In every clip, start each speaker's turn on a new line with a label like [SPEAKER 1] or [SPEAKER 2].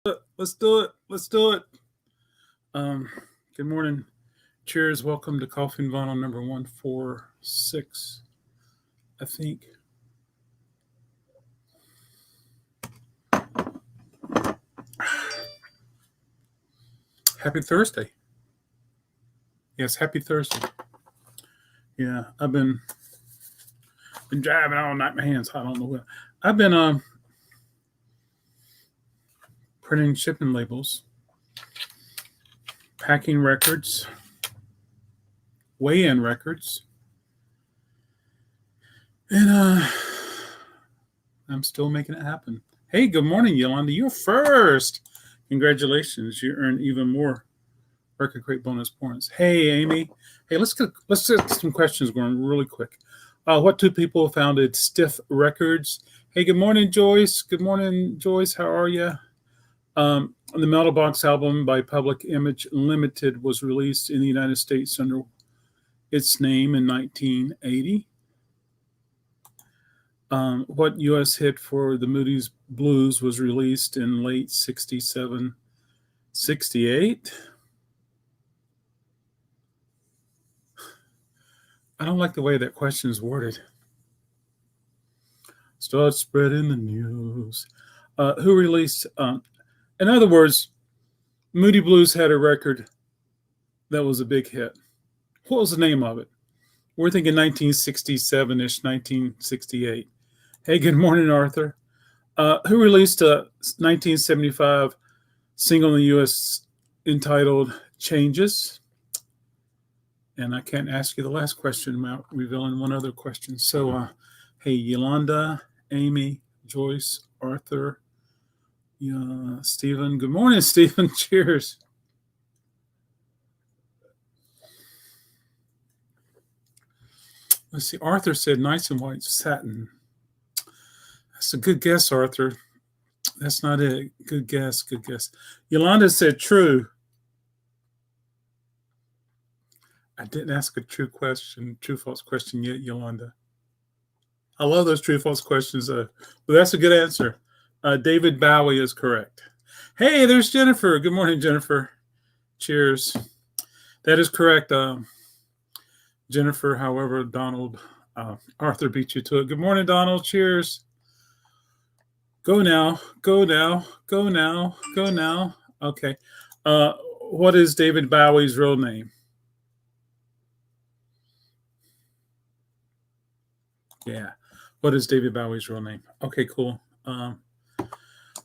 [SPEAKER 1] Let's do it. Let's do it. Um, Good morning. Cheers. Welcome to Coffee and Vinyl number 146. I think. Happy Thursday. Yes, happy Thursday. Yeah, I've been driving all night. My hands hot. I don't know what. I've been printing shipping labels, packing records, weigh-in records, and I'm still making it happen. Hey, good morning, Yolanda. You're first. Congratulations. You earned even more record crate bonus points. Hey, Amy. Hey, let's get some questions going really quick. What two people founded Stiff Records? Hey, good morning, Joyce. Good morning, Joyce. How are you? The Metal Box album by Public Image Limited was released in the United States under its name in 1980. What U.S. hit for the Moody Blues was released in late 67, 68? I don't like the way that question is worded. Start spreading the news. Who released... in other words, Moody Blues had a record that was a big hit. What was the name of it? We're thinking 1967-ish, 1968. Hey, good morning, Arthur. Who released a 1975 single in the U.S. entitled Changes? And I can't ask you the last question without revealing one other question. So, hey, Yolanda, Amy, Joyce, Arthur, Stephen. Good morning, Stephen. Cheers. Let's see. Arthur said nice and white satin. That's a good guess, Arthur. That's not it. Good guess. Good guess. Yolanda said true. I didn't ask a true false question yet, Yolanda. I love those true false questions. But that's a good answer. David Bowie is correct. Hey, there's Jennifer. Good morning, Jennifer. Cheers. That is correct, Jennifer. However, Arthur beat you to it. Good morning, Donald. Cheers. Go now. Go now. Go now. Go now. Okay. What is David Bowie's real name? Yeah. What is David Bowie's real name? Okay, cool.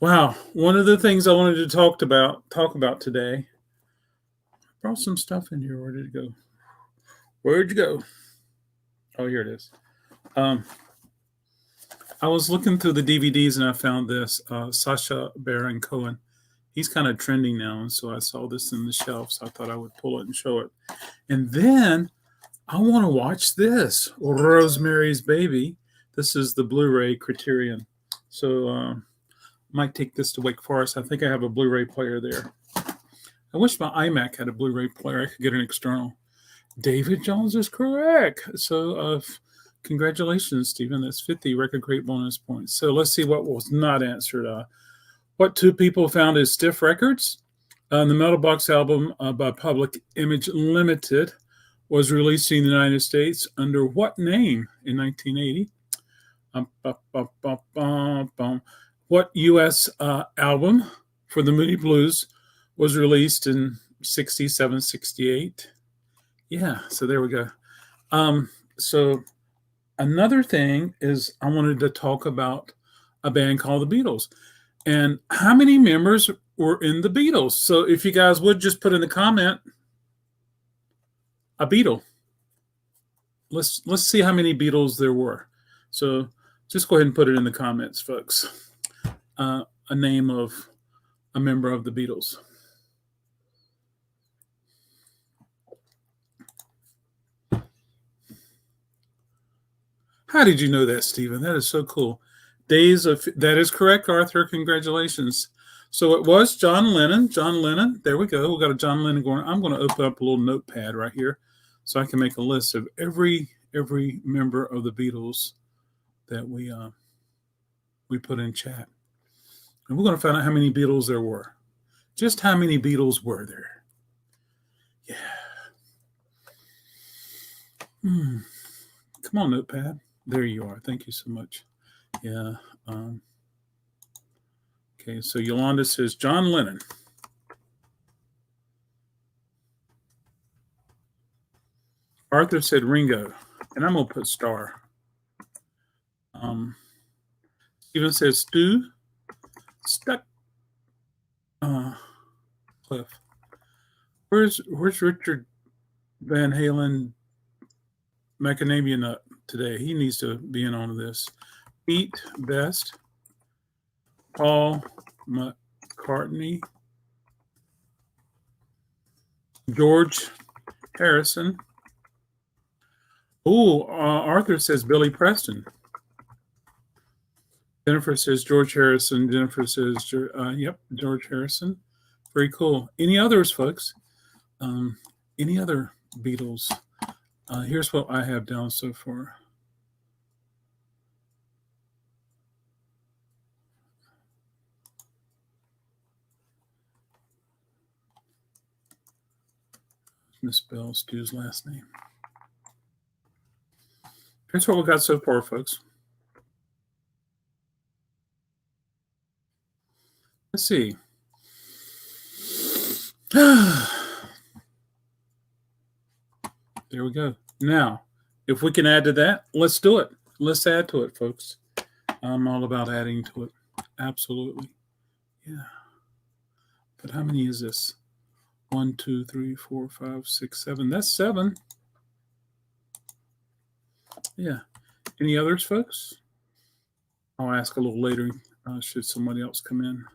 [SPEAKER 1] Wow. One of the things I wanted to talk about today. I brought some stuff in here. Where did it go? Where'd you go? Oh, here it is. I was looking through the DVDs and I found this Sacha Baron Cohen. He's kind of trending now, and so I saw this in the shelf, so I thought I would pull it and show it. And then I want to watch this, Rosemary's Baby. This is the Blu-ray Criterion. So I might take this to Wake Forest. I think I have a Blu-ray player there. I wish my iMac had a Blu-ray player. I could get an external. David Jones is correct. So congratulations, Stephen. That's 50 record crate bonus points. So let's see what was not answered. What two people founded Stiff Records? The Metal Box album by Public Image Limited was released in the United States under what name in 1980? What U.S. album for the Moody Blues was released in 67, 68? Yeah, so there we go. So another thing is I wanted to talk about a band called the Beatles. And how many members were in the Beatles? So if you guys would just put in the comment, a Beatle. Let's see how many Beatles there were. So just go ahead and put it in the comments, folks. A name of a member of the Beatles. How did you know that, Stephen? That is so cool. That is correct, Arthur. Congratulations. So it was John Lennon. John Lennon. There we go. We got a John Lennon going. I'm going to open up a little notepad right here so I can make a list of every member of the Beatles that we put in chat. And we're going to find out how many Beatles there were. Just how many Beatles were there? Yeah. Come on, Notepad. There you are. Thank you so much. Yeah. Okay, so Yolanda says John Lennon. Arthur said Ringo, and I'm going to put star. Steven says Stu. Stuck. Cliff. Where's Richard Van Halen Macadamia Nut today? He needs to be in on this. Pete Best. Paul McCartney. George Harrison. Arthur says Billy Preston. Jennifer says George Harrison. Jennifer says, yep, George Harrison. Very cool. Any others, folks? Any other Beatles? Here's what I have down so far. Misspell Stu's last name. Here's what we got so far, folks. Let's see. There we go. Now, if we can add to that, let's do it. Let's add to it, folks. I'm all about adding to it. Absolutely. Yeah. But how many is this? 1, 2, 3, 4, 5, 6, 7. That's 7. Yeah. Any others, folks? I'll ask a little later. Should somebody else come in?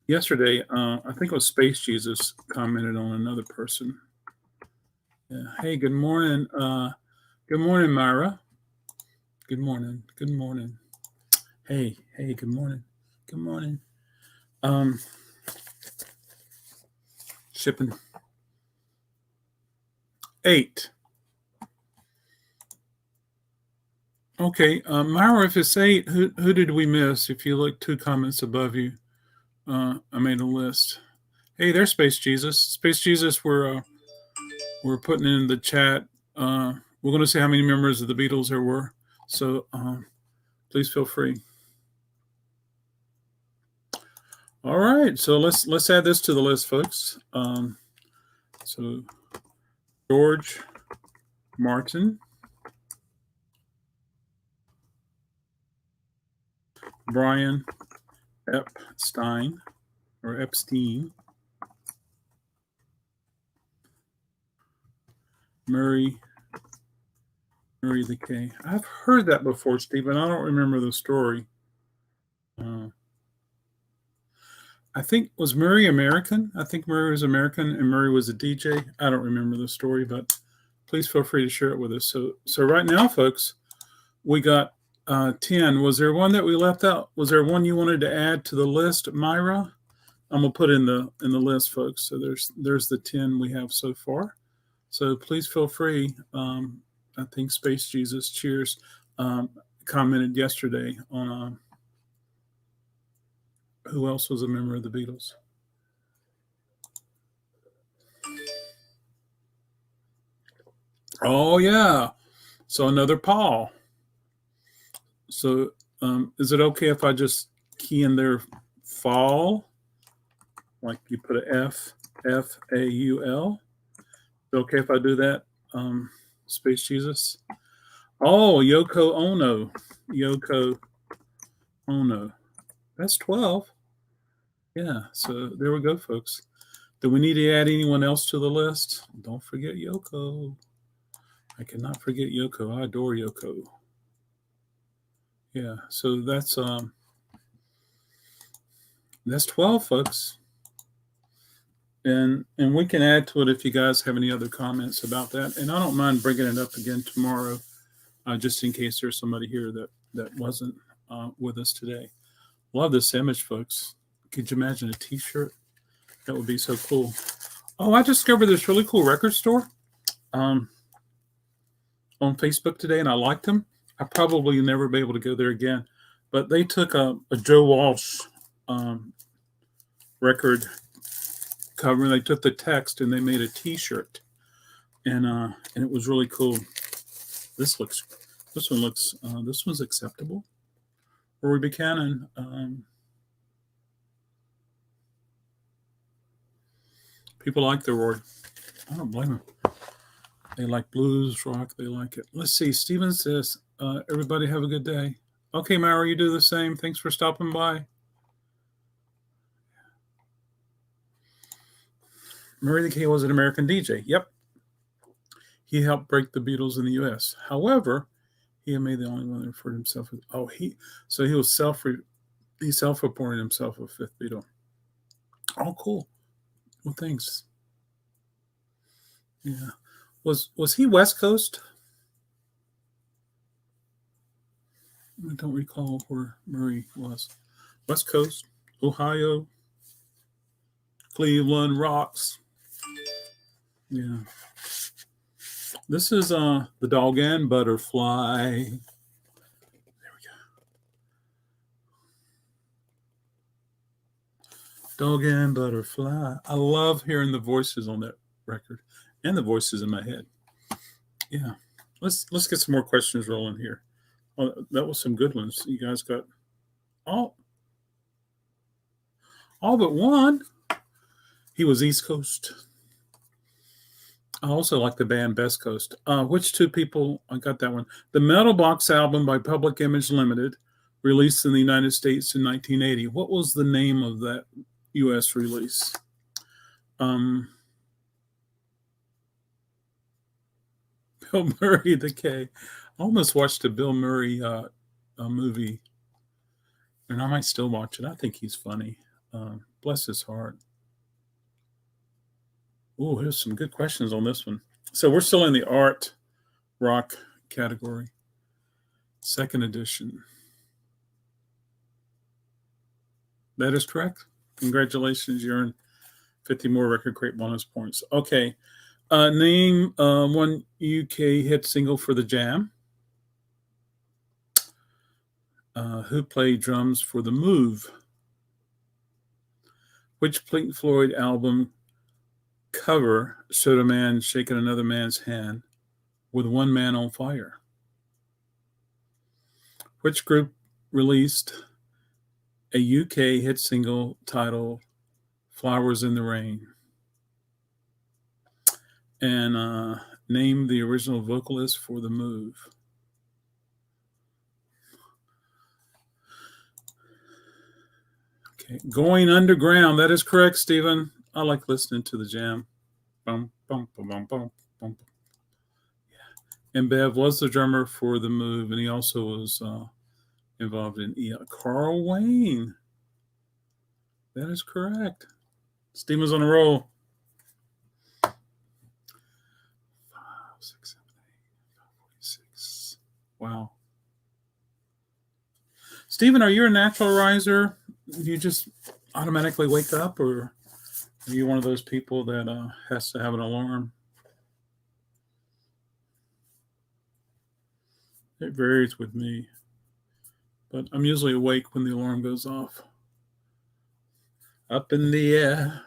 [SPEAKER 1] Yesterday, I think it was Space Jesus commented on another person. Yeah. Hey, good morning. Good morning, Myra. Good morning. Good morning. Hey, good morning. Good morning. Shipping 8. Okay, Myra, if it's 8, who did we miss? If you look 2 comments above you, I made a list. Hey, there's Space Jesus. Space Jesus, we're putting in the chat. We're going to see how many members of the Beatles there were. So please feel free. All right, so let's add this to the list, folks. So George Martin, Brian Epstein, Murray the K. I've heard that before, Stephen. I don't remember the story. I think, was Murray American? I think Murray was American and Murray was a DJ. I don't remember the story, but please feel free to share it with us. So right now, folks, we got 10. Was there one that we left out? Was there one you wanted to add to the list, Myra? I'm gonna put in the list, folks. So there's the 10 we have so far. So please feel free. I think Space Jesus Cheers commented yesterday on who else was a member of the Beatles. Oh yeah, so another Paul. So is it okay if I just key in there fall, like you put a F-A-U-L? Is it okay if I do that, Space Jesus? Oh, Yoko Ono. That's 12. Yeah, so there we go, folks. Do we need to add anyone else to the list? Don't forget Yoko. I cannot forget Yoko. I adore Yoko. Yeah, so that's 12, folks. And we can add to it if you guys have any other comments about that. And I don't mind bringing it up again tomorrow, just in case there's somebody here that wasn't with us today. Love this image, folks. Could you imagine a T-shirt? That would be so cool. Oh, I discovered this really cool record store on Facebook today, and I liked them. I probably never be able to go there again. But they took a Joe Walsh record cover, and they took the text and they made a T-shirt, and it was really cool. This one's acceptable. Rory Buchanan. People like the Rory. I don't blame them. They like blues rock. They like it. Let's see. Steven says, everybody have a good day. Okay, Mara, you do the same. Thanks for stopping by. Murray the K was an American DJ. Yep. He helped break the Beatles in the U.S. However, he made the only one that referred himself as, he was self-reported himself a fifth Beatle. Oh, cool. Well, thanks. Yeah. Was he West Coast? I don't recall where Murray was. West Coast, Ohio, Cleveland rocks. Yeah. This is the Dog and Butterfly. There we go. Dog and Butterfly. I love hearing the voices on that record and the voices in my head. Yeah. Let's get some more questions rolling here. Oh, that was some good ones. You guys got all but one. He was East Coast. I also like the band Best Coast. Which two people? I got that one. The Metal Box album by Public Image Limited, released in the United States in 1980. What was the name of that U.S. release? Bill Murray the K. I almost watched a Bill Murray movie, and I might still watch it. I think he's funny. Bless his heart. Oh, here's some good questions on this one. So we're still in the art rock category. Second edition. That is correct. Congratulations, you earned 50 more Record Crate bonus points. Okay. Name one UK hit single for The Jam. Who played drums for The Move? Which Pink Floyd album cover showed a man shaking another man's hand with one man on fire? Which group released a UK hit single titled Flowers in the Rain? And name the original vocalist for The Move. Okay, Going Underground. That is correct, Stephen. I like listening to The Jam. Bum, bum, bum, bum, bum, bum. Yeah. And Bev was the drummer for The Move, and he also was involved in Carl Wayne. That is correct. Stephen's on a roll. 5, 6, 7, 8, 46. Wow. Stephen, are you a natural riser? Do you just automatically wake up, or are you one of those people that has to have an alarm? It varies with me, but I'm usually awake when the alarm goes off. Up in the air.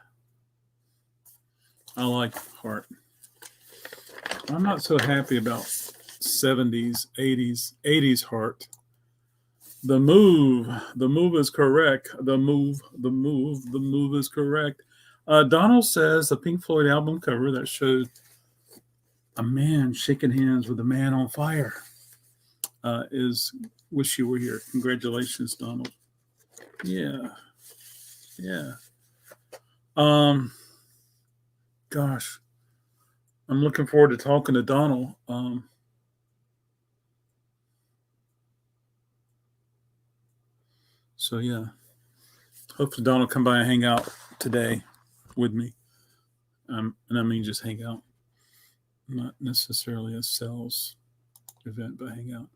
[SPEAKER 1] I like Heart. I'm not so happy about 70s, 80s Heart. The Move is correct. The move is correct. Donald says the Pink Floyd album cover that showed a man shaking hands with a man on fire is Wish You Were Here. Congratulations, Donald. Yeah. Gosh, I'm looking forward to talking to Donald. So yeah, hopefully Donald will come by and hang out today with me. And I mean just hang out, not necessarily a sales event, but hang out.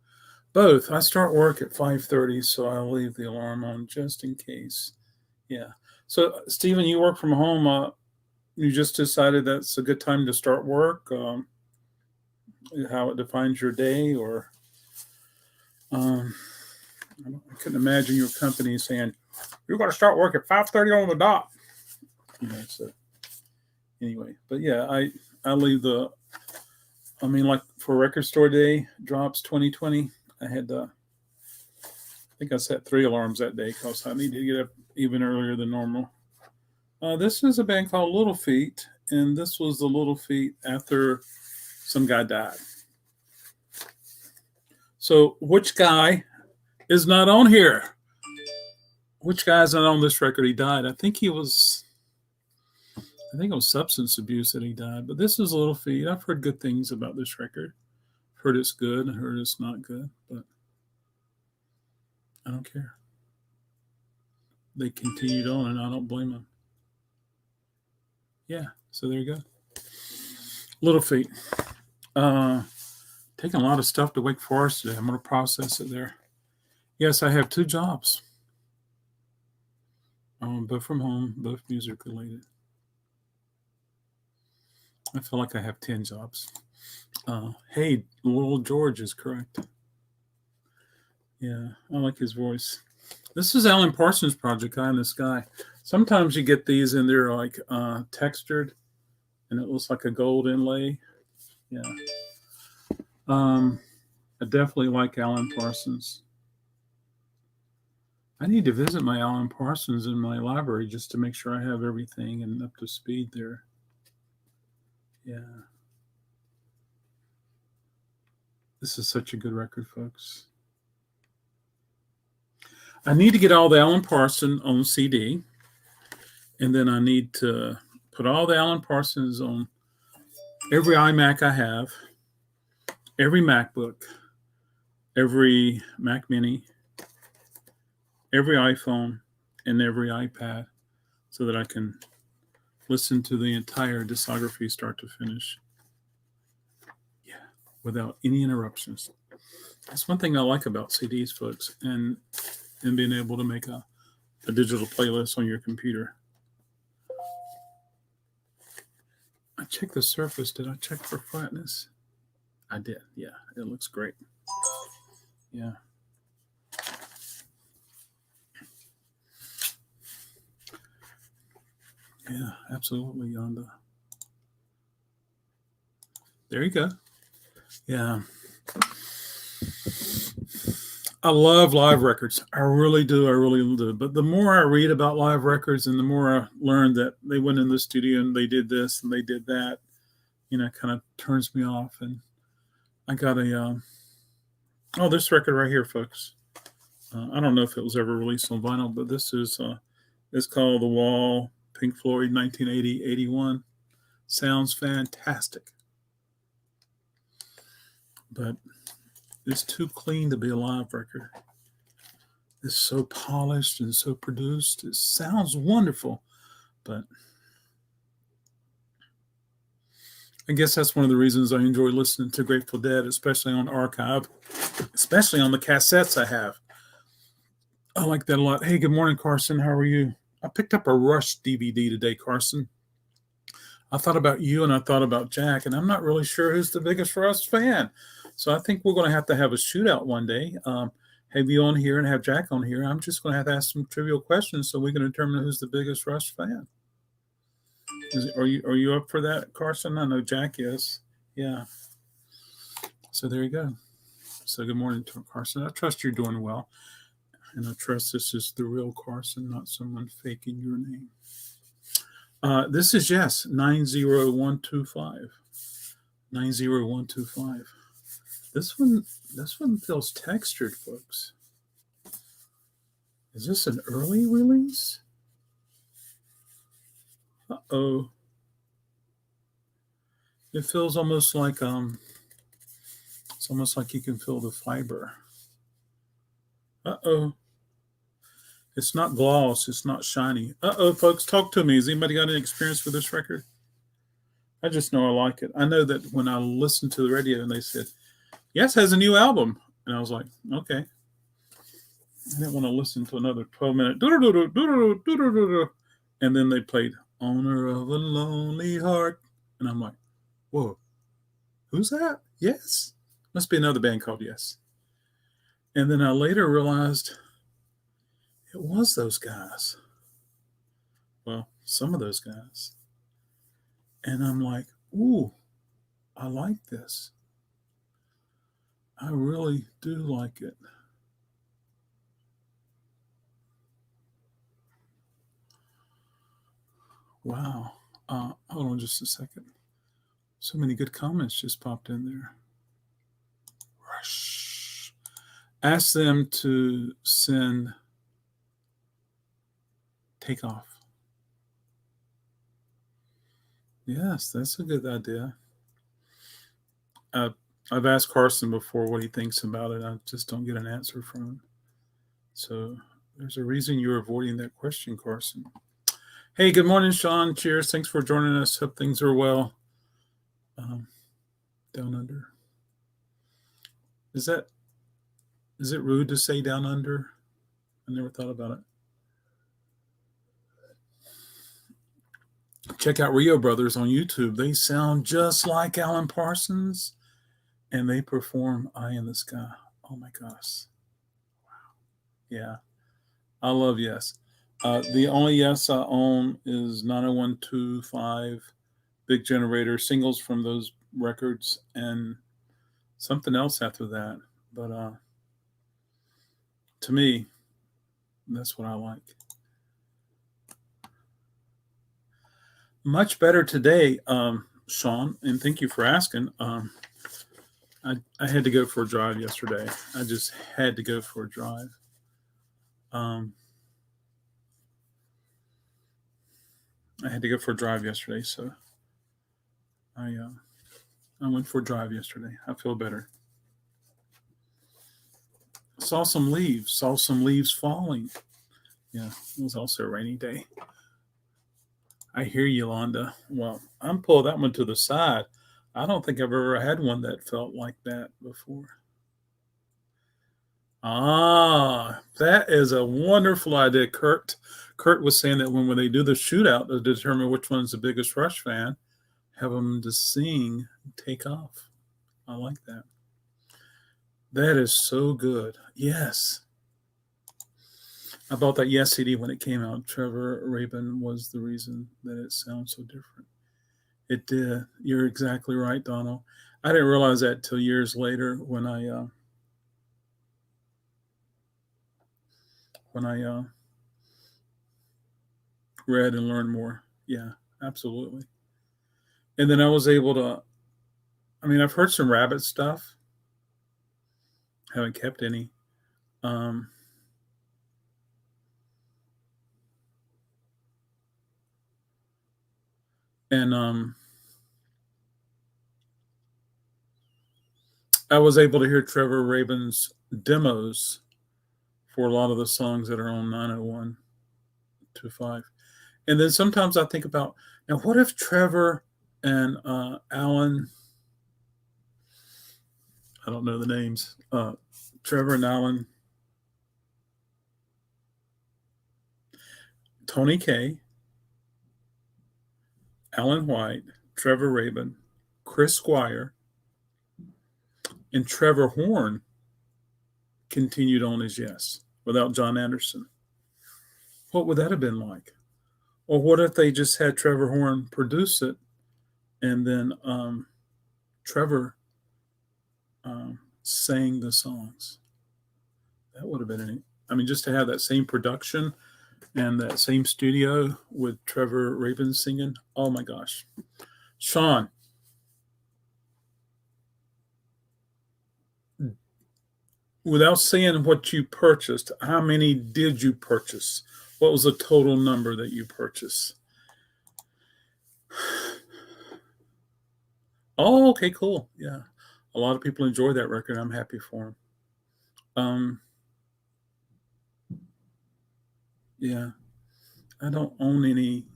[SPEAKER 1] Both. I start work at 5:30, so I'll leave the alarm on just in case. Yeah. So Stephen, you work from home. You just decided that's a good time to start work. How it defines your day, or Um, I couldn't imagine your company saying, "You're going to start work at 5:30 on the dot." So anyway, but yeah, I leave the. I mean, like for Record Store Day drops 2020, I had I think I set 3 alarms that day because I needed to get up even earlier than normal. This is a band called Little Feat, and this was the Little Feat after some guy died. So, which guy is not on here? Which guy is not on this record? He died. I think it was substance abuse that he died. But this is Little Feat. I've heard good things about this record. Heard it's good. Heard it's not good. But I don't care. They continued on, and I don't blame them. Yeah. So there you go. Little Feat. Taking a lot of stuff to Wake Forest today. I'm going to process it there. Yes, I have 2 jobs. Both from home, both music related. I feel like I have 10 jobs. Hey, Little George is correct. Yeah, I like his voice. This is Alan Parsons' project, Eye in the Sky. Sometimes you get these and they're like textured and it looks like a gold inlay. Yeah. I definitely like Alan Parsons. I need to visit my Alan Parsons in my library just to make sure I have everything and up to speed there. Yeah. This is such a good record, folks. I need to get all the Alan Parsons on CD, and then I need to put all the Alan Parsons on every iMac I have, every MacBook, every Mac Mini, every iPhone, and every iPad so that I can listen to the entire discography start to finish. Yeah, without any interruptions. That's one thing I like about CDs, folks, and being able to make a digital playlist on your computer. I checked the surface. Did I check for flatness? I did. Yeah, it looks great. Yeah. Yeah, absolutely, Yonda. There you go. Yeah. I love live records. I really do. I really do. But the more I read about live records and the more I learn that they went in the studio and they did this and they did that, kind of turns me off. And I got this record right here, folks. I don't know if it was ever released on vinyl, but this is it's called The Wall, Pink Floyd, 1980-81. Sounds fantastic. But it's too clean to be a live record. It's so polished and so produced. It sounds wonderful, but I guess that's one of the reasons I enjoy listening to Grateful Dead, especially on archive, especially on the cassettes I have. I like that a lot. Hey, good morning, Carson. How are you? I picked up a Rush DVD today, Carson. I thought about you and I thought about Jack, and I'm not really sure who's the biggest Rush fan. So I think we're going to have a shootout one day. Have you on here and have Jack on here. I'm just going to have to ask some trivial questions so we can determine who's the biggest Rush fan. Are you up for that, Carson? I know Jack is. Yeah. So there you go. So good morning, Carson. I trust you're doing well. And I trust this is the real Carson, not someone faking your name. This is 90125. 90125. This one feels textured, folks. Is this an early release? Uh-oh. It feels almost like it's almost like you can feel the fiber. Uh-oh. It's not gloss. It's not shiny. Uh-oh, folks, talk to me. Has anybody got any experience with this record? I just know I like it. I know that when I listened to the radio and they said, Yes has a new album. And I was like, okay. I didn't want to listen to another 12-minute. And then they played Owner of a Lonely Heart. And I'm like, whoa, who's that? Yes. Must be another band called Yes. And then I later realized it was those guys. Well, some of those guys. And I'm like, ooh, I like this. I really do like it. Wow. Hold on just a second. So many good comments just popped in there. Rush. Ask them to send Takeoff. Yes, that's a good idea. I've asked Carson before what he thinks about it. I just don't get an answer from him. So there's a reason you're avoiding that question, Carson. Hey, good morning, Sean. Cheers. Thanks for joining us. Hope things are well. Down under. Is it rude to say down under? I never thought about it. Check out Rio Brothers on YouTube. They sound just like Alan Parsons, and they perform "Eye in the Sky." Oh my gosh! Wow. Yeah, I love Yes. The only Yes I own is 90125 Big Generator singles from those records, and something else after that. But to me, that's what I like. Much better today, Sean, and thank you for asking. I had to go for a drive yesterday. I just had to go for a drive. I had to go for a drive yesterday, so I went for a drive yesterday. I feel better. Saw some leaves falling. Yeah, it was also a rainy day. I hear you, Londa. Well, I'm pulling that one to the side. I don't think I've ever had one that felt like that before. Ah, that is a wonderful idea, Kurt. Kurt was saying that when they do the shootout to determine which one's the biggest Rush fan, have them to sing Takeoff. I like that. That is so good. Yes. I bought that Yes CD when it came out. Trevor Rabin was the reason that it sounds so different. It did. You're exactly right, Donald. I didn't realize that till years later when I read and learned more. Yeah, absolutely. And then I was able to. I mean, I've heard some Rabbit stuff. Haven't kept any. Um, and I was able to hear Trevor Rabin's demos for a lot of the songs that are on 90125. And then sometimes I think about, now what if Trevor and Alan, I don't know the names, Trevor and Alan, Tony Kaye, Alan White, Trevor Rabin, Chris Squire, and Trevor Horn continued on as Yes without John Anderson. What would that have been like? Or what if they just had Trevor Horn produce it and then Trevor sang the songs? That would have been any. I mean, just to have that same production and that same studio with Trevor Rabin singing. Oh my gosh. Sean, without saying what you purchased, how many did you purchase? What was the total number that you purchased? Oh, okay, cool. Yeah. A lot of people enjoy that record. I'm happy for them. Yeah. I don't own any.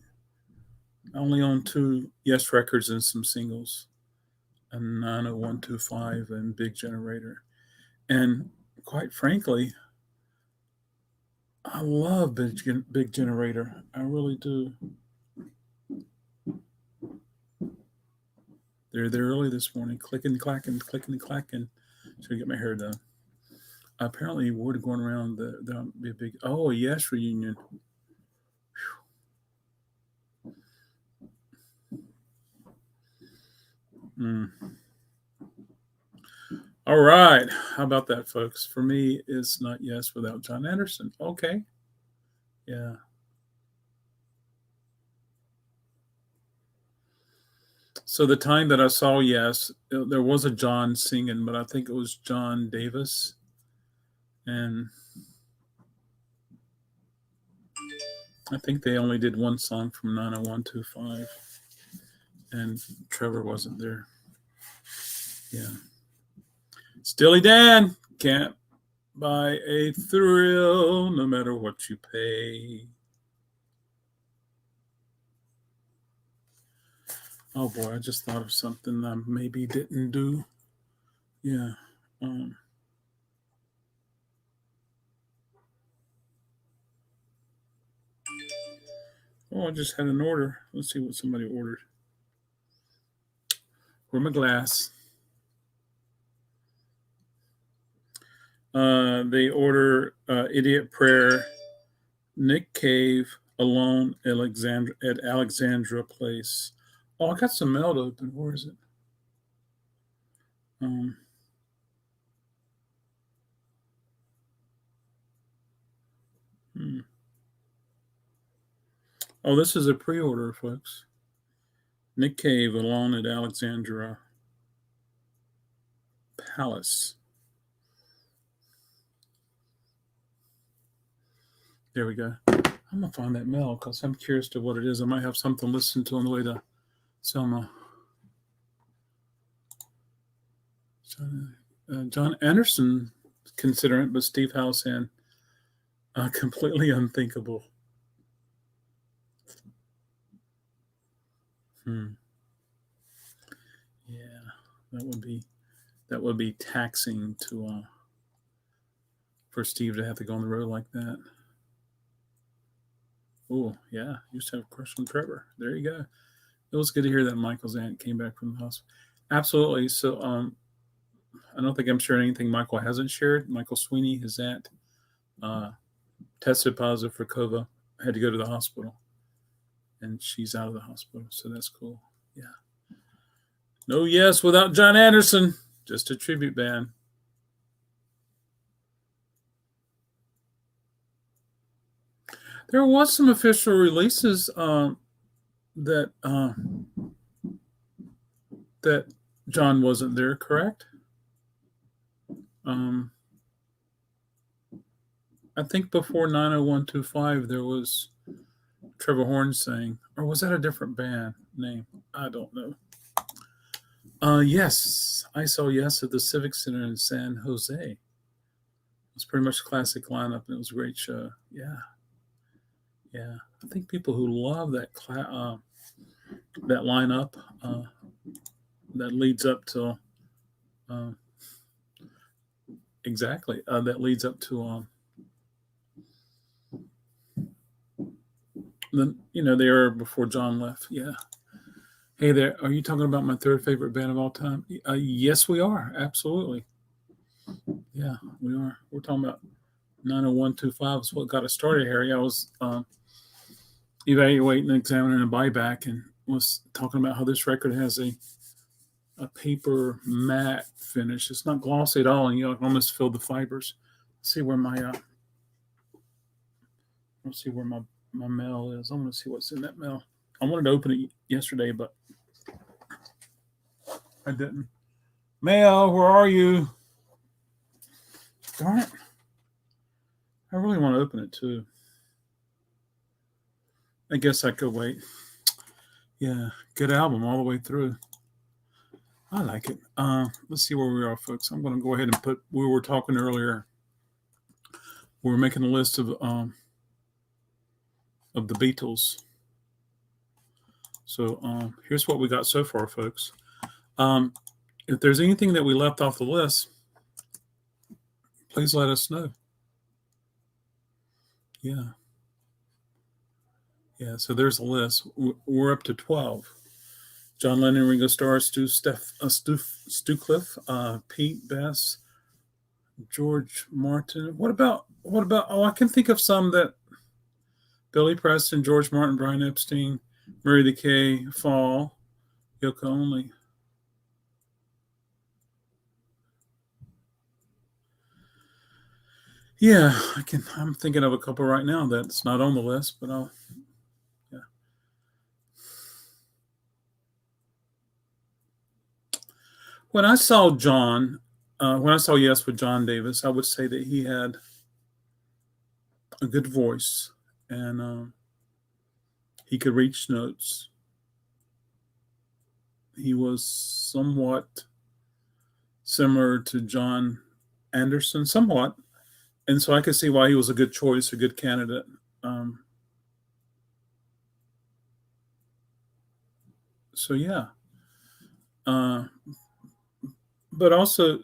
[SPEAKER 1] I only own 2 Yes records and some singles, a 90125 and Big Generator. And quite frankly, I love Big Generator. I really do. They're there early this morning, clicking, clacking, clicking, clacking. Should get my hair done. apparently word going around there'll be a big Yes reunion. Mm. All right. How about that, folks? For me, it's not Yes without John Anderson. Okay. Yeah. So the time that I saw Yes, there was a John singing, but I think it was John Davis. And I think they only did one song from 90125. And Trevor wasn't there. Yeah. Steely Dan can't buy a thrill no matter what you pay. Oh boy, I just thought of something I maybe didn't do. Yeah. I just had an order. Let's see what somebody ordered. Where my glass? They order Idiot Prayer, Nick Cave, Alone at Alexandra Place. Oh, I got some mail to open. Where is it? Um, hmm. Oh, this is a pre-order, folks. Nick Cave, Alone at Alexandra Palace. There we go. I'm gonna find that mail because I'm curious to what it is. I might have something to listen to on the way to Selma. John Anderson, considering it, but Steve Househand, completely unthinkable. Yeah, that would be taxing to for Steve to have to go on the road like that. Oh yeah, used to have a crush on Trevor. There you go. It was good to hear that Michael's aunt came back from the hospital. Absolutely. So I don't think I'm sharing anything Michael hasn't shared. Michael Sweeney, his aunt, tested positive for COVID, had to go to the hospital, and she's out of the hospital. So that's cool. Yeah. No Yes without John Anderson. Just a tribute band. There was some official releases that that John wasn't there, correct? I think before 90125 there was Trevor Horn saying, or was that a different band name? I don't know. Yes, I saw Yes at the Civic Center in San Jose. It was pretty much a classic lineup, and it was a great show. Yeah, yeah. I think people who love that that lineup that leads up to exactly that leads up to the the era before John left. Yeah. Hey there, are you talking about my third favorite band of all time? Yes, we are. Absolutely. Yeah, we are. We're talking about 90125 is what got us started, Harry. I was evaluating, examining a buyback, and was talking about how this record has a paper matte finish. It's not glossy at all, and you can almost feel the fibers. Let's see where my my mail is. I want to see what's in that mail. I wanted to open it yesterday, but I didn't. Mail, where are you? Darn it. I really want to open it too. I guess I could wait. Yeah, good album all the way through. I like it. Let's see where we are, folks. I'm going to go ahead and put. We were talking earlier. We were making a list of the Beatles. So here's what we got so far, folks. If there's anything that we left off the list, please let us know. Yeah. Yeah, so there's a list. We're up to 12. John Lennon, Ringo Starr, Stu Cliff, Pete Best, George Martin. What about? Oh, I can think of some that Billy Preston, George Martin, Brian Epstein, Mary the K, Fall, Yoko Only. Yeah, I can. I'm thinking of a couple right now that's not on the list, but I'll. Yeah. When I saw when I saw Yes with John Davis, I would say that he had a good voice and he could reach notes. He was somewhat similar to John Anderson, somewhat, and so I could see why he was a good choice, a good candidate. Um, so yeah, uh, but also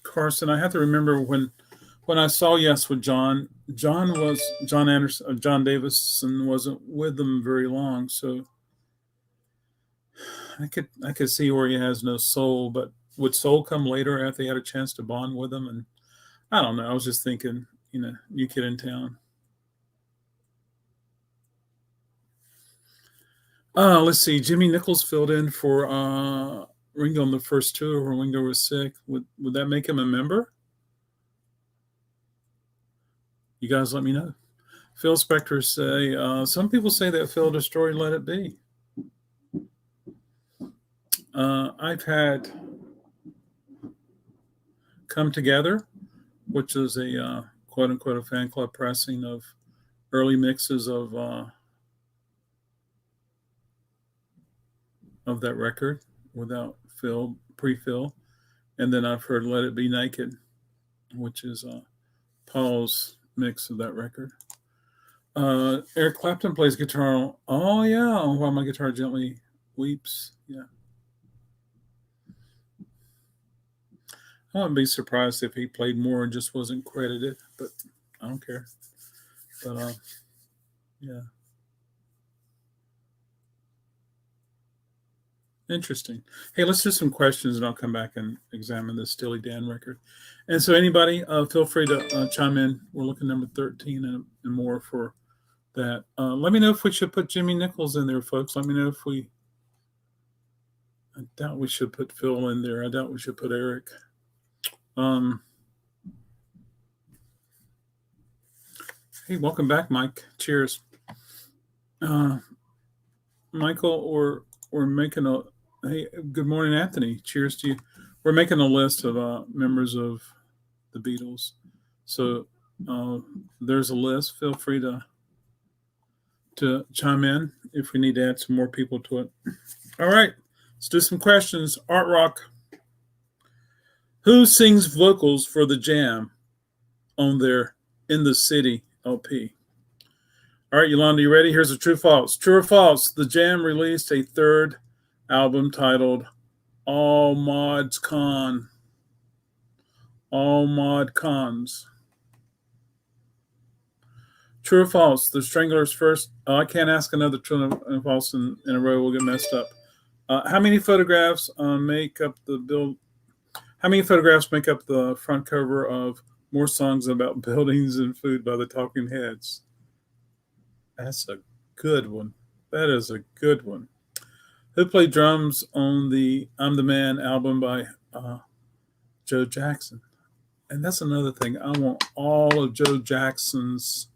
[SPEAKER 1] Carson, I have to remember when I saw Yes with John Anderson, John Davison wasn't with them very long, so I could see where he has no soul, but would soul come later after he had a chance to bond with him? And I don't know. I was just thinking, new kid in town. Let's see. Jimmy Nichols filled in for Ringo on the first tour when Ringo was sick. Would that make him a member? You guys let me know. Phil Spector say some people say that Phil destroyed Let It Be. I've had Come Together, which is a quote unquote a fan club pressing of early mixes of that record without pre-Phil, and then I've heard Let It Be Naked, which is Paul's mix of that record. Eric Clapton plays guitar. Oh yeah, while my guitar gently weeps. Yeah, I wouldn't be surprised if he played more and just wasn't credited, but I don't care. But yeah, interesting. Hey, let's do some questions, and I'll come back and examine this Steely Dan record. And so, anybody, feel free to chime in. We're looking number 13 and more for that. Let me know if we should put Jimmy Nichols in there, folks. Let me know if we. I doubt we should put Phil in there. I doubt we should put Eric. Um, hey, welcome back, Mike. Cheers. Uh, Michael, or we're making a. Hey, good morning, Anthony. Cheers to you. We're making a list of members of the Beatles. So there's a list. Feel free to chime in if we need to add some more people to it. All right, let's do some questions. Art Rock. Who sings vocals for the Jam on their In the City LP? All right, Yolanda, you ready? Here's a true false. True or false? The Jam released a third album titled All Mods Con. All Mod Cons. True or false? The Stranglers first. Oh, I can't ask another true and false in a row. We'll get messed up. How many photographs make up the build? How many photographs make up the front cover of More Songs About Buildings and Food by the Talking Heads? That's a good one. That is a good one. Who played drums on the I'm the Man album by Joe Jackson? And that's another thing. I want all of Joe Jackson's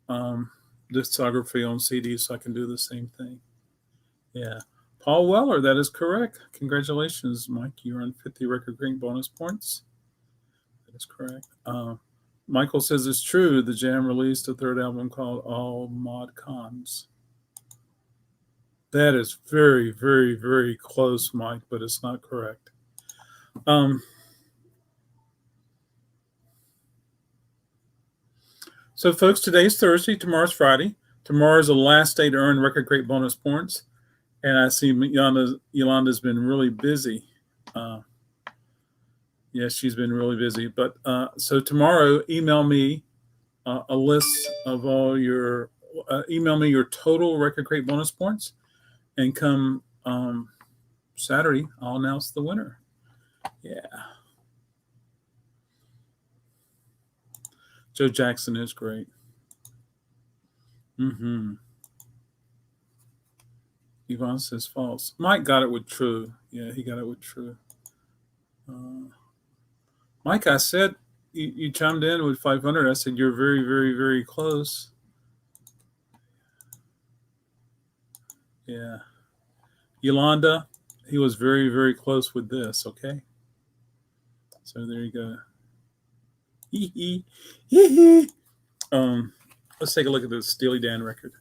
[SPEAKER 1] discography on CD so I can do the same thing. Yeah. Paul Weller, that is correct. Congratulations, Mike. You're on 50 record green bonus points. That is correct. Michael says it's true. The Jam released a third album called All Mod Cons. That is very, very, very close, Mike, but it's not correct. So, folks, today's Thursday. Tomorrow's Friday. Tomorrow is the last day to earn record great bonus points. And I see Yolanda's been really busy. Yes, she's been really busy. But so tomorrow, email me a list of all your, email me your total record crate bonus points. And come Saturday, I'll announce the winner. Yeah. Joe Jackson is great. Mm-hmm. Yvonne says false. Mike got it with true. Yeah, he got it with true. Uh, Mike, I said you chimed in with 500. I said you're very, very, very close. Yeah. Yolanda, he was very, very close with this. Okay. So there you go. Hee hee. Let's take a look at the Steely Dan record.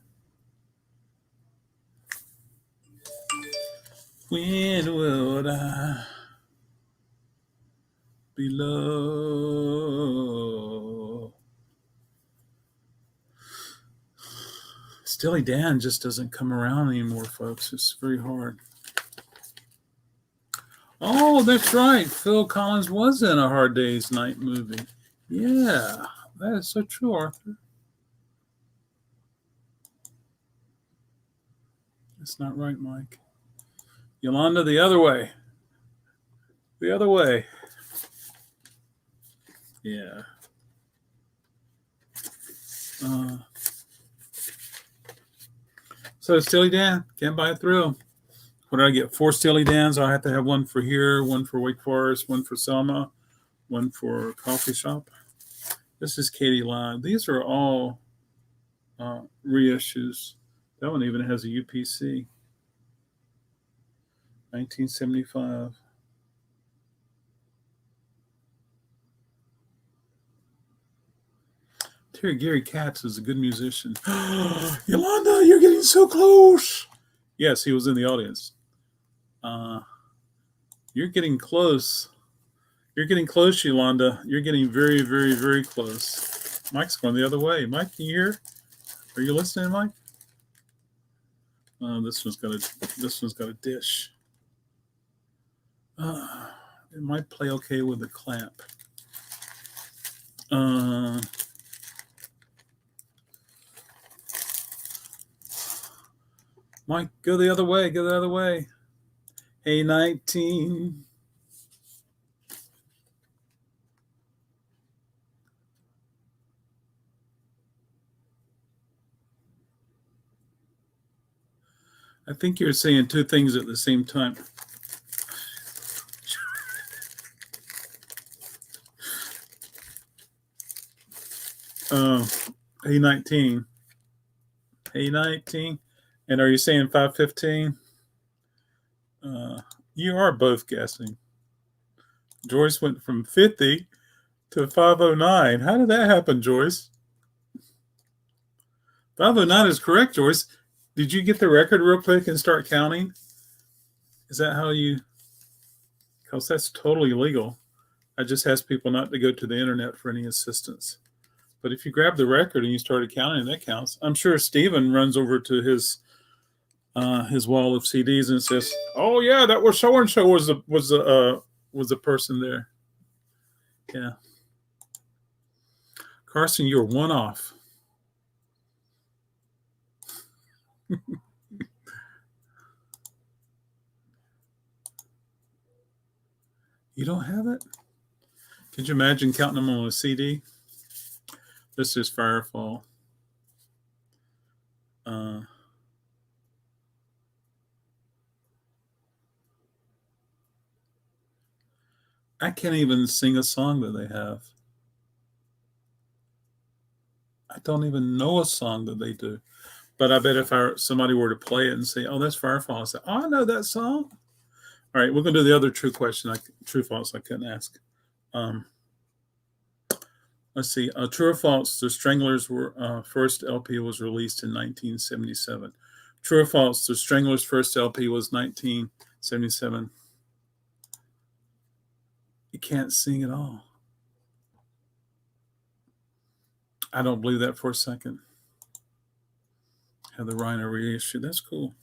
[SPEAKER 1] When would I be loved? Steely Dan just doesn't come around anymore, folks. It's very hard. Oh, that's right. Phil Collins was in A Hard Day's Night movie. Yeah, that is so true, Arthur. That's not right, Mike. Yolanda, the other way. The other way. Yeah. So Steely Dan, can't buy it through. What did I get? 4 Steely Dans. I have to have one for here, one for Wake Forest, one for Selma, one for Coffee Shop. This is Katie Live. These are all reissues. That one even has a UPC. 1975. Terry Gary Katz is a good musician. Yolanda, you're getting so close. Yes, he was in the audience. You're getting close. You're getting close, Yolanda. You're getting very, very, very close. Mike's going the other way. Mike, can you hear? Are you listening, Mike? This one's got a dish. It might play okay with the clamp. Mike, go the other way. Go the other way. Hey, 19. I think you're saying two things at the same time. Hey, 19. Hey, 19. And are you saying 515? You are both guessing. Joyce went from 50 to 509. How did that happen, Joyce? 509 is correct, Joyce. Did you get the record real quick and start counting? Is that how you? Because that's totally illegal. I just ask people not to go to the internet for any assistance. But if you grab the record and you started counting, that counts. I'm sure Stephen runs over to his wall of CDs and says, "Oh yeah, that was so and so was the person there." Yeah, Carson, you're one off. You don't have it? Could you imagine counting them on a CD? This is Firefall. I can't even sing a song that they have. I don't even know a song that they do. But I bet if somebody were to play it and say, "Oh, that's Firefall," I say, "Oh, I know that song." All right, we're going to do the other true question, true false I couldn't ask. Let's see. True or false? The Stranglers' first LP was released in 1977. True or false? The Stranglers' first LP was 1977. You can't sing at all. I don't believe that for a second. Have the Rhino reissue. That's cool.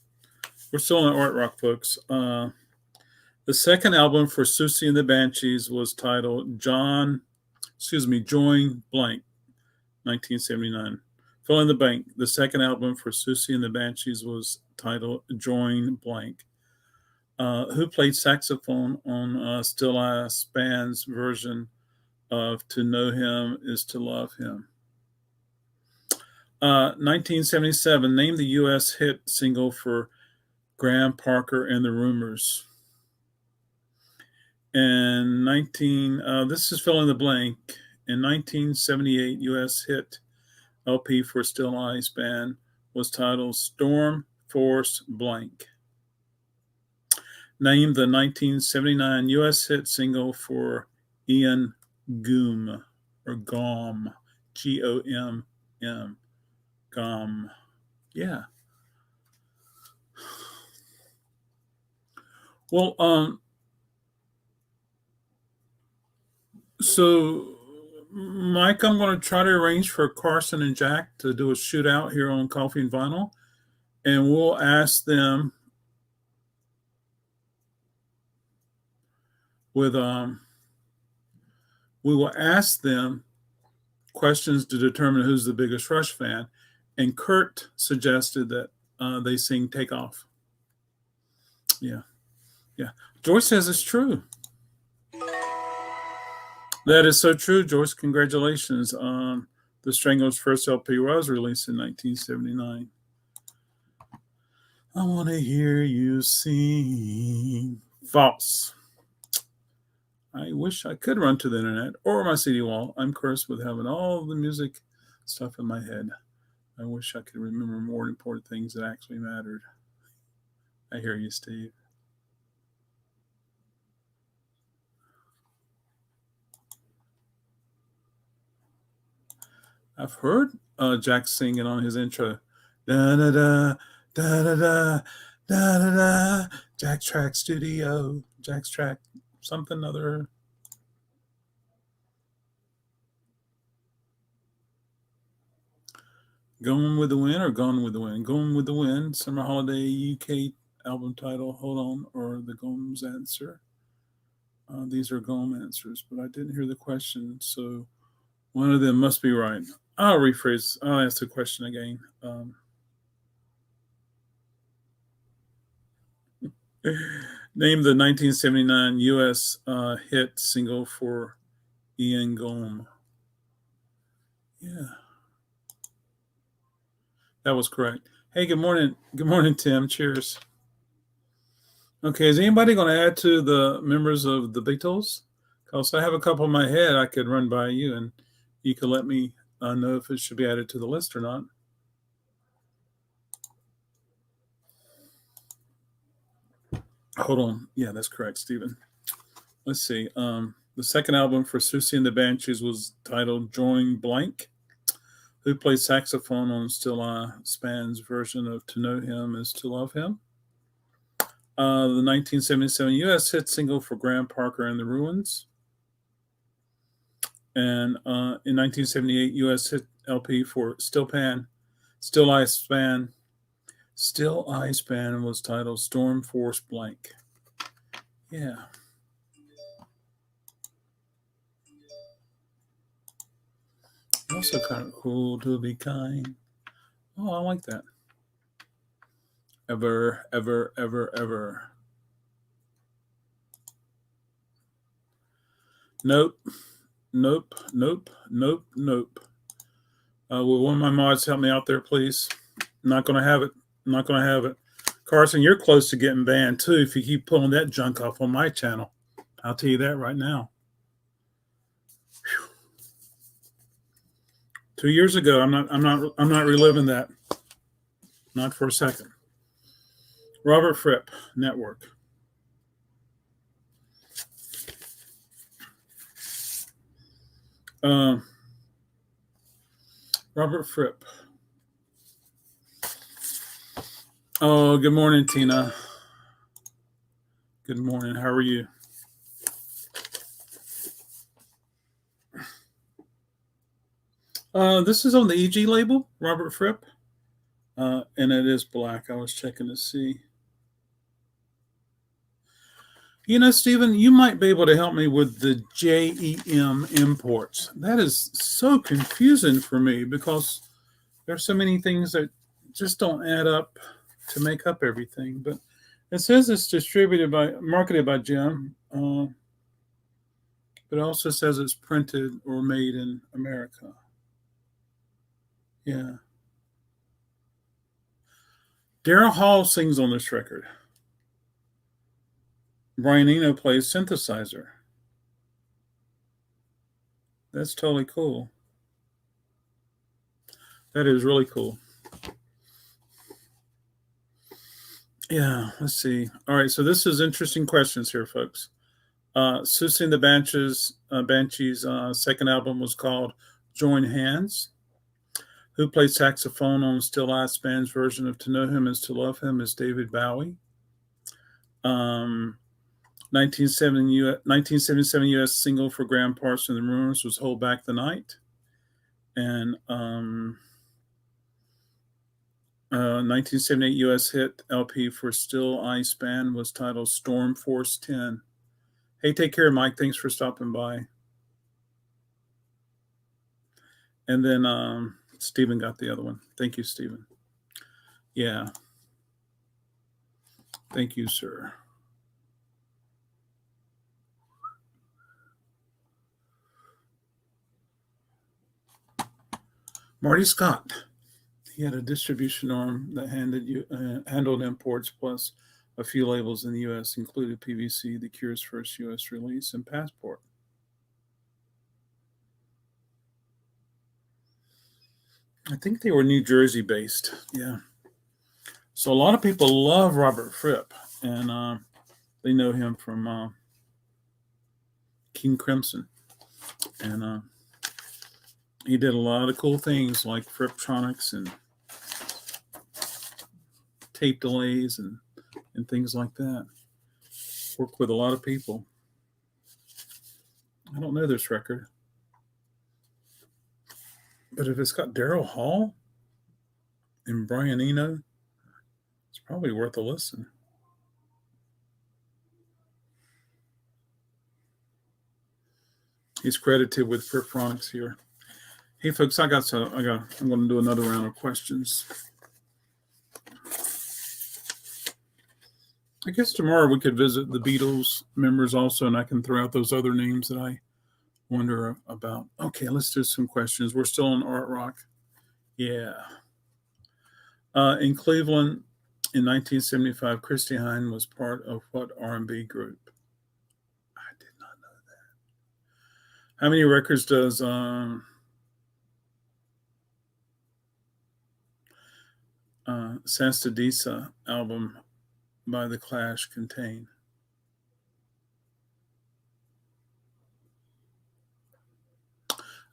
[SPEAKER 1] We're still in art rock, folks. The second album for Susie and the Banshees was titled Join Blank, 1979. Fill in the blank. The second album for Susie and the Banshees was titled Join Blank. Who played saxophone on Still Ice Band's version of To Know Him is to Love Him. 1977, name the U.S. hit single for Graham Parker and the Rumors. And this is fill in the blank. In 1978, U.S. hit LP for Still Ice Band was titled Storm Force Blank. Name the 1979 U.S. hit single for Ian Goom, or Gom, Gomm. Gom. Yeah. Well, so Mike, I'm going to try to arrange for Carson and Jack to do a shootout here on Coffee and Vinyl, and we'll ask them we will ask them questions to determine who's the biggest Rush fan. And Kurt suggested that they sing Take Off. Yeah. Joyce says it's true. That is so true, Joyce. Congratulations. The Stranglers' first LP was released in 1979. I want to hear you sing. False. I wish I could run to the internet or my CD wall. I'm cursed with having all the music stuff in my head. I wish I could remember more important things that actually mattered. I hear you, Steve. I've heard Jack singing on his intro. Da da da da da da da da da. Jack's Track Studio. Jack's Track something other. Going with the Wind or Gone with the Wind? Going with the Wind. Summer Holiday UK album title. Hold on, or the Gomes answer. These are Gome answers, but I didn't hear the question, so one of them must be right. I'll rephrase. I'll ask the question again. Name the 1979 U.S. Hit single for Ian Gome. Yeah. That was correct. Hey, good morning. Good morning, Tim. Cheers. Okay, is anybody going to add to the members of the Beatles? Because I have a couple in my head I could run by you, and you can let me know if it should be added to the list or not. Hold on. Yeah, that's correct, Stephen. Let's see. The second album for Susie and the Banshees was titled Drawing Blank. Who played saxophone on Still Ice Band's version of To Know Him is to Love Him? The 1977 U.S. hit single for Graham Parker and the Ruins. And in 1978, U.S. hit LP for Still Ice Band. Still Ice Band was titled Storm Force Blank. Yeah. Also kind of cool to be kind. Oh, I like that. Ever, ever, ever, ever. Nope. Will one of my mods help me out there, please? I'm not going to have it. Carson, you're close to getting banned too if you keep pulling that junk off on my channel. I'll tell you that right now. Whew. 2 years ago, I'm not reliving that. Not for a second. Robert Fripp Network. Robert Fripp. Oh, good morning, Tina. Good morning. How are you? This is on the EG label, Robert Fripp. And it is black. I was checking to see. You know, Stephen, you might be able to help me with the JEM imports. That is so confusing for me because there's so many things that just don't add up to make up everything. But it says it's marketed by JEM. But it also says it's printed or made in America. Yeah. Daryl Hall sings on this record. Brian Eno plays synthesizer. That's totally cool. That is really cool. Yeah, let's see. All right, so this is interesting questions here, folks. Susie and the Banshees' second album was called Join Hands. Who played saxophone on Still Life's band's version of To Know Him Is to Love Him is David Bowie. 1977 U.S. single for Graham Parsons and the Rumors was Hold Back the Night. And 1978 U.S. hit LP for Still Ice Band was titled Storm Force 10. Hey, take care, Mike. Thanks for stopping by. And then Stephen got the other one. Thank you, Stephen. Yeah. Thank you, sir. Marty Scott. He had a distribution arm that handled imports, plus a few labels in the U.S. included PVC, The Cure's first U.S. release, and Passport. I think they were New Jersey based. Yeah. So a lot of people love Robert Fripp, and they know him from King Crimson. And he did a lot of cool things like Fripptronics and tape delays and things like that. Worked with a lot of people. I don't know this record. But if it's got Daryl Hall and Brian Eno, it's probably worth a listen. He's credited with Fripptronics here. Hey folks, I'm going to do another round of questions. I guess tomorrow we could visit the Beatles members also, and I can throw out those other names that I wonder about. Okay, let's do some questions. We're still on art rock. Yeah. In Cleveland in 1975, Christy Hynde was part of what R&B group? I did not know that. How many records does Santa Disa album by The Clash contain?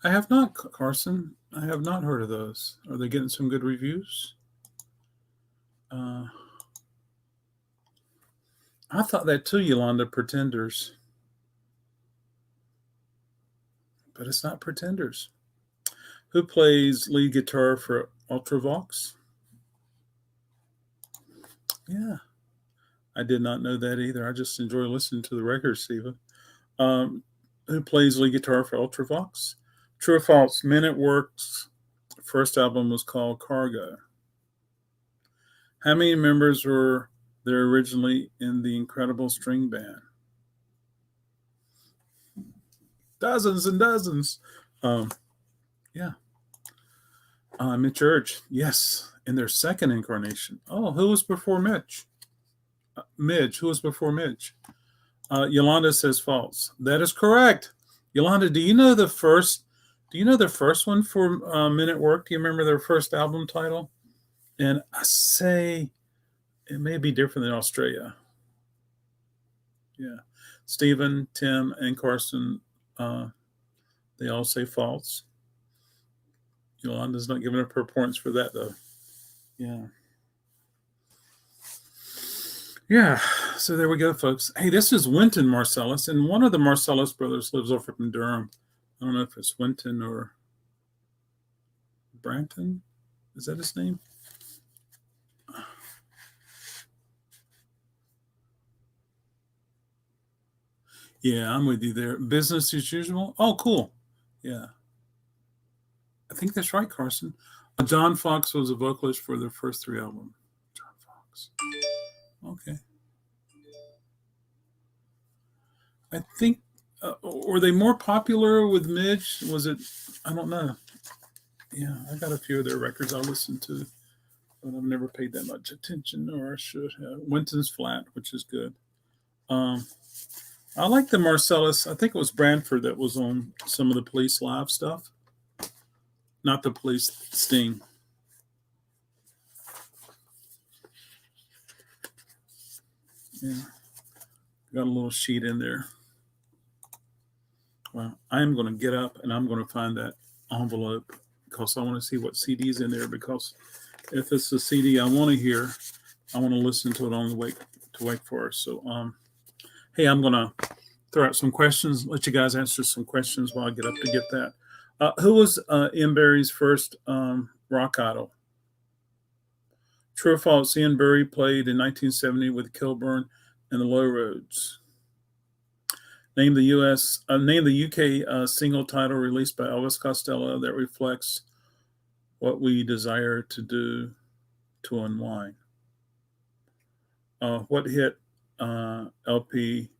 [SPEAKER 1] I have not, Carson. I have not heard of those. Are they getting some good reviews? I thought that too, Yolanda, Pretenders. But it's not Pretenders. Who plays lead guitar for Ultravox? Yeah. I did not know that either. I just enjoy listening to the records, Stephen. Who plays lead guitar for Ultravox? True or false? Men at Work's first album was called Cargo. How many members were there originally in the Incredible String Band? Dozens and dozens. Yeah. Mitch Urge, yes, in their second incarnation. Oh, who was before Mitch? Midge. Who was before Midge? Yolanda says false. That is correct. Yolanda, do you know the first one for Men at Work? Do you remember their first album title? And I say it may be different in Australia. Yeah. Stephen, Tim, and Carson, they all say false. Yolanda's not giving up her points for that, though. Yeah. Yeah, so there we go, folks. Hey, this is Wynton Marsalis, and one of the Marsalis brothers lives over in Durham. I don't know if it's Wynton or Branton. Is that his name? Yeah, I'm with you there. Business as usual. Oh, cool. Yeah. I think that's right, Carson. John Fox was a vocalist for their first three albums. John Fox. Okay. I think were they more popular with Midge? Was it? I don't know. Yeah, I got a few of their records I listened to, but I've never paid that much attention, or I should have. Winton's Flat, which is good. Um, I like the Marcellus. I think it was Branford that was on some of the Police Live stuff, not the Police Sting. Yeah, got a little sheet in there. Well, I'm going to get up and I'm going to find that envelope because I want to see what CD's in there. Because if it's a CD I want to hear, I want to listen to it on the way to Wake Forest. So, hey, I'm going to throw out some questions. Let you guys answer some questions while I get up to get that. Who was Ian Berry's first rock idol? True or false? Ian Berry played in 1970 with Kilburn and the Low Roads. Name the UK single title released by Elvis Costello that reflects what we desire to do to unwind. What hit LP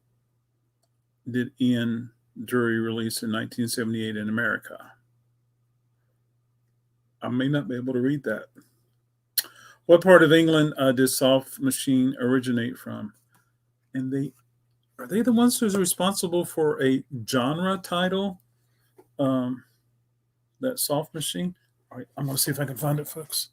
[SPEAKER 1] did Ian Dury release in 1978 in America? I may not be able to read that. What part of England did Soft Machine originate from? And are they the ones who's responsible for a genre title? That Soft Machine. All right, I'm going to see if I can find it, folks.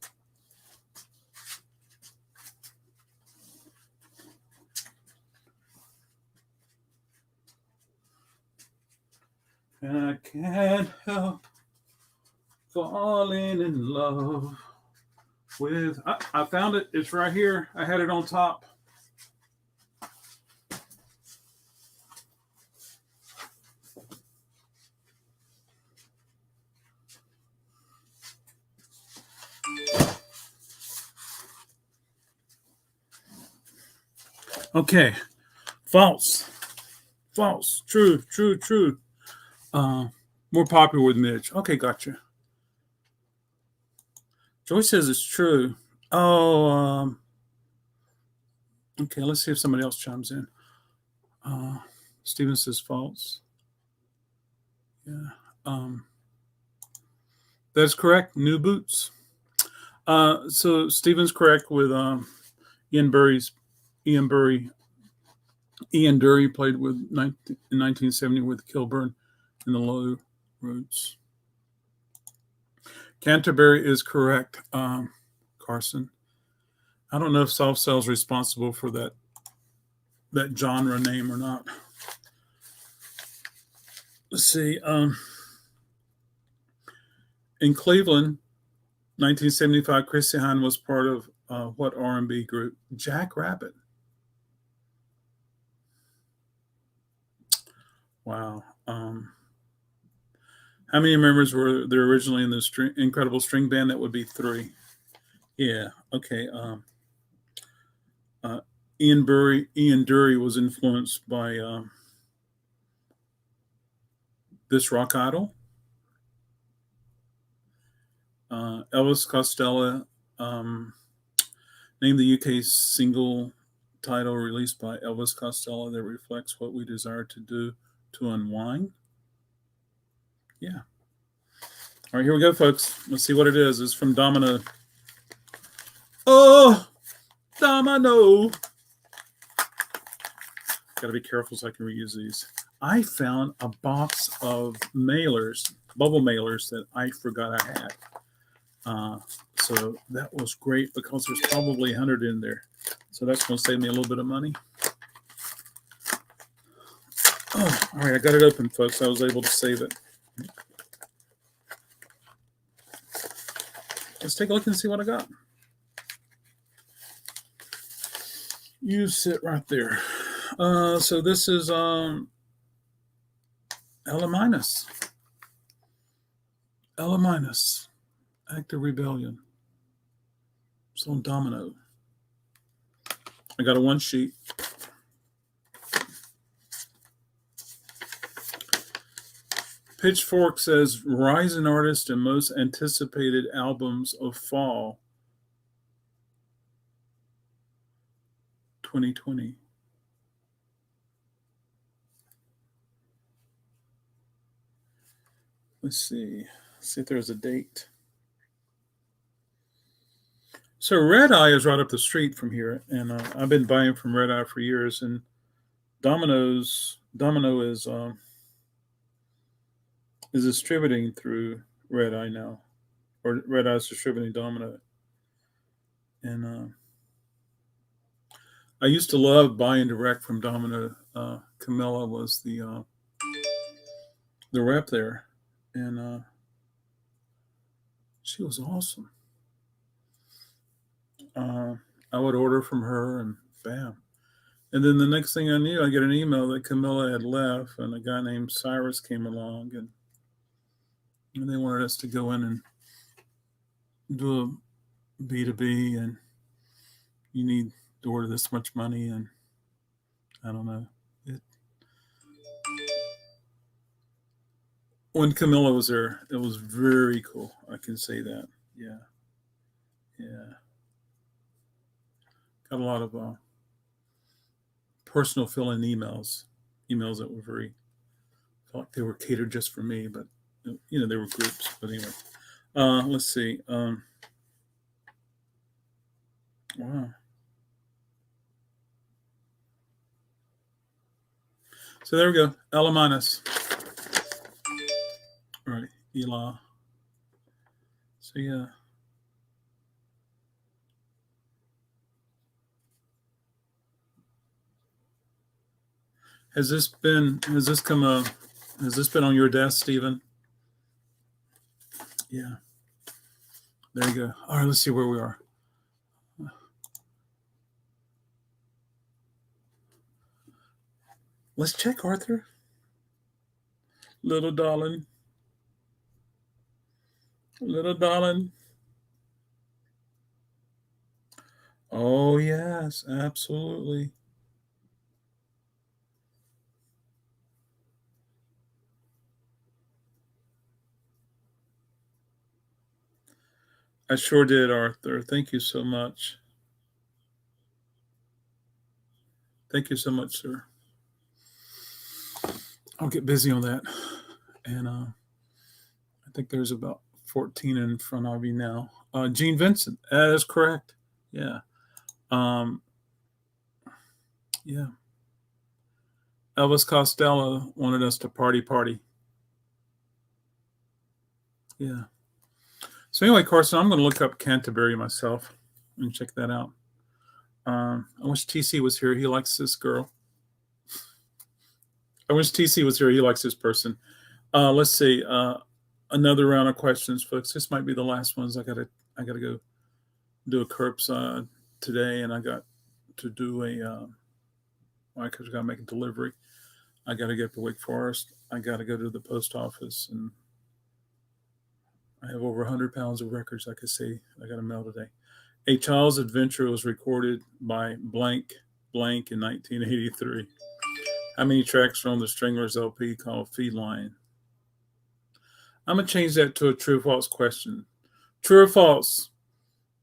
[SPEAKER 1] And I can't help falling in love with. I found it. It's right here. I had it on top. Okay. False. False. True. True. True. More popular with Midge. Okay, gotcha. Joyce says it's true. Oh, okay. Let's see if somebody else chimes in. Steven says false. Yeah. That's correct. New Boots. So Steven's correct with Ian Dury played with in 1970 with Kilburn and the Low Roads. Canterbury is correct, Carson. I don't know if Soft Cell's responsible for that genre name or not. Let's see. In Cleveland, 1975, Chrissie Hynde was part of what R&B group? Jack Rabbit. Wow. How many members were there originally in the Incredible String Band? That would be 3. Yeah. Okay. Ian Dury was influenced by this rock idol. Elvis Costello. Name the UK single title released by Elvis Costello that reflects what we desire to do to unwind. Yeah. All right, here we go, folks. Let's see what it is. It's from Domino. Oh, Domino. Got to be careful so I can reuse these. I found a box of mailers, bubble mailers that I forgot I had. So that was great because there's probably 100 in there. So that's going to save me a little bit of money. Oh, all right, I got it open, folks. I was able to save it. Let's take a look and see what I got. You sit right there. So this is Ella Minus. Ella Minus. Act of Rebellion. It's on Domino. I got a one sheet. Pitchfork says rising artist and most anticipated albums of fall 2020. Let's see. See if there's a date. So Red Eye is right up the street from here, and I've been buying from Red Eye for years. And Domino is distributing through Red Eye now, or Red Eye is distributing Domino. And I used to love buying direct from Domino. Camilla was the rep there, and she was awesome. I would order from her, and bam. And then the next thing I knew, I get an email that Camilla had left, and a guy named Cyrus came along, and they wanted us to go in and do a B2B, and you need to order this much money, and I don't know. When Camilla was there, it was very cool. I can say that. Yeah. Yeah. Got a lot of personal fill-in emails that were very, felt like they were catered just for me, but they were groups. But anyway, let's see. Wow. So there we go. Ella minus. All right, Elah. So yeah. Has this been on your desk, Stephen? Yeah. There you go. All right, let's see where we are. Let's check, Arthur. Little darling. Little darling. Oh, yes, absolutely. I sure did, Arthur. Thank you so much. Thank you so much, sir. I'll get busy on that. And I think there's about 14 in front of you now. Gene Vincent, that is correct. Yeah. Yeah. Elvis Costello wanted us to party. Yeah. So anyway, Carson, I'm going to look up Canterbury myself and check that out. I wish TC was here. He likes this girl. I wish TC was here. He likes this person. Let's see. Another round of questions, folks. This might be the last ones. I gotta go do a curbside today, and I got to do because I gotta make a delivery. I gotta get to Wake Forest. I gotta go to the post office, and I have over 100 pounds of records. I could say I got to mail today. A Child's Adventure was recorded by blank in 1983. How many tracks are on the Stranglers LP called Feline? I'm going to change that to a true or false question. True or false?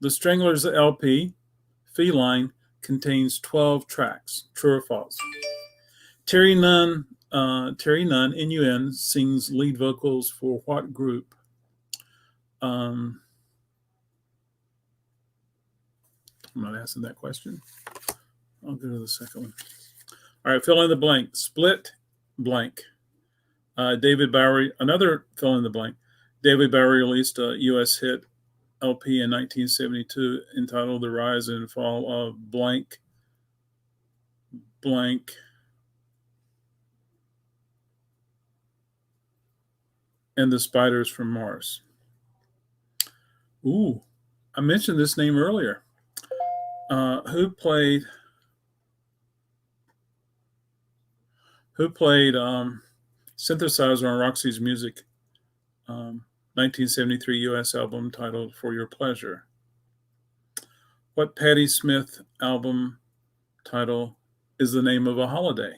[SPEAKER 1] The Stranglers LP, Feline, contains 12 tracks. True or false? Terry Nunn, N-U-N, sings lead vocals for what group? I'm not asking that question. I'll go to the second one. All right, fill in the blank. Split, blank. David Bowie, another fill in the blank. David Bowie released a U.S. hit LP in 1972 entitled The Rise and Fall of blank, blank, and the Spiders from Mars. Ooh, I mentioned this name earlier. Who played synthesizer on Roxy's Music 1973 U.S. album titled For Your Pleasure? What Patti Smith album title is the name of a holiday?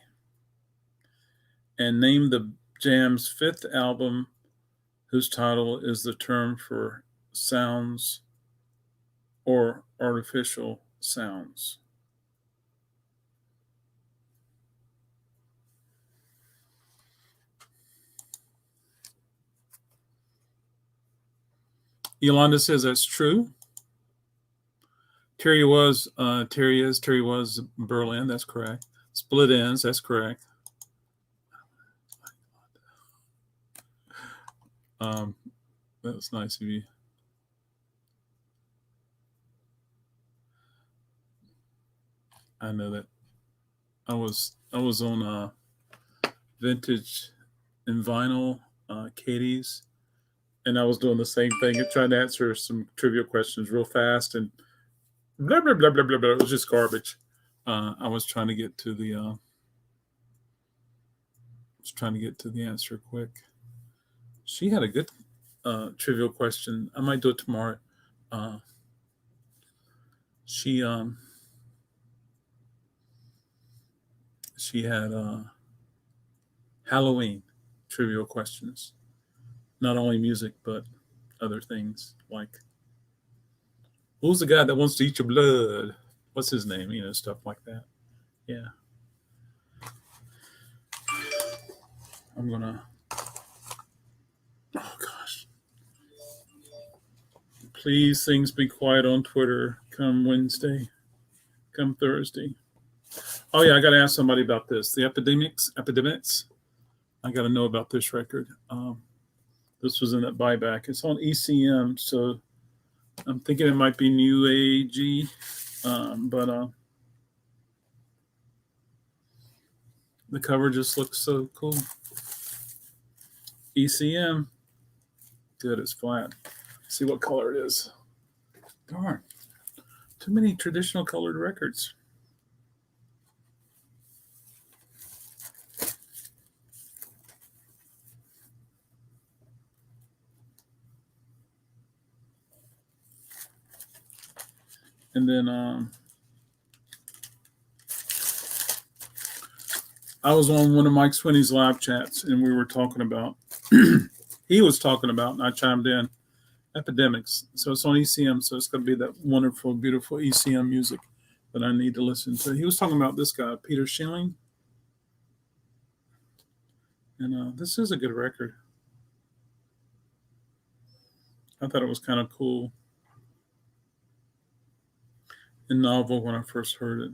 [SPEAKER 1] And name the Jam's fifth album whose title is the term for sounds or artificial sounds. Yolanda says that's true. Terry was Berlin. That's correct. Split ends. That's correct. That was nice of you. I know that. I was on vintage and vinyl, Katie's, and I was doing the same thing and trying to answer some trivia questions real fast and blah blah blah blah blah blah. It was just garbage. I was trying to get to the answer quick. She had a good trivial question. I might do it tomorrow. Uh, she had Halloween trivial questions, not only music but other things like who's the guy that wants to eat your blood? What's his name? Stuff like that. Yeah. I'm gonna. Oh gosh. Please, things be quiet on Twitter. Come Wednesday. Come Thursday. Oh yeah, I got to ask somebody about this. The epidemics. I got to know about this record. This was in that buyback. It's on ECM, so I'm thinking it might be new agey, but the cover just looks so cool. ECM, good. It's flat. Let's see what color it is. Darn, too many traditional colored records. And then I was on one of Mike Swinney's live chats, and we were talking about, he was talking about, and I chimed in, epidemics. So it's on ECM, so it's going to be that wonderful, beautiful ECM music that I need to listen to. He was talking about this guy, Peter Schilling. And this is a good record. I thought it was kind of cool and novel when I first heard it.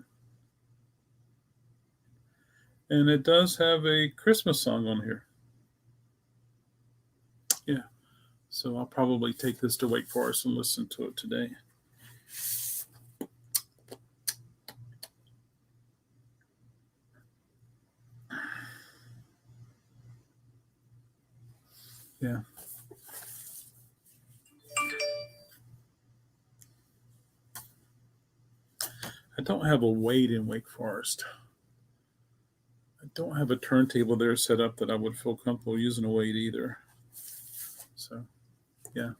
[SPEAKER 1] And it does have a Christmas song on here. Yeah. So I'll probably take this to Wake Forest and listen to it today. Yeah. I don't have a weight in Wake Forest. I don't have a turntable there set up that I would feel comfortable using a weight either. So, yeah.